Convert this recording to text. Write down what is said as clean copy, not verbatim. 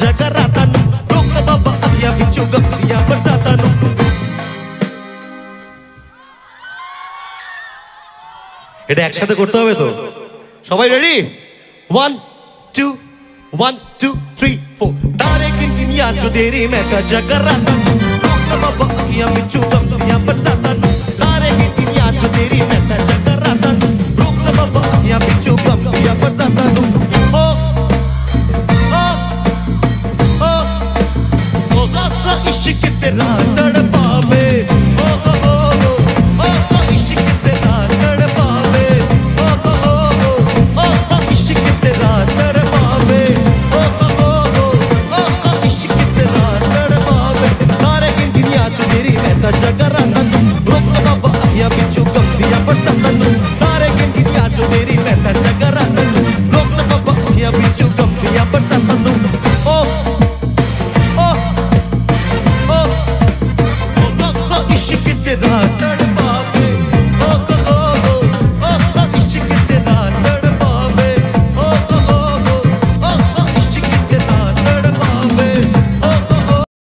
जगराता नू रोक बाबा अखियां विचों गंदियां बरसातां नू এটা একসাথে করতে হবে তো সবাই রেডি 1 2 1 2 3 4 तारे किनकिनिया जो तेरी मैं का जगराता नू रोक बाबा अखियां विचों गंदियां बरसातां नू तारे किनकिनिया जो तेरी मैं का जगराता नू रोक बाबा अखियां विचों गंदियां बरसातां नू ओ ओ ओ ओ सा इश्क तेरा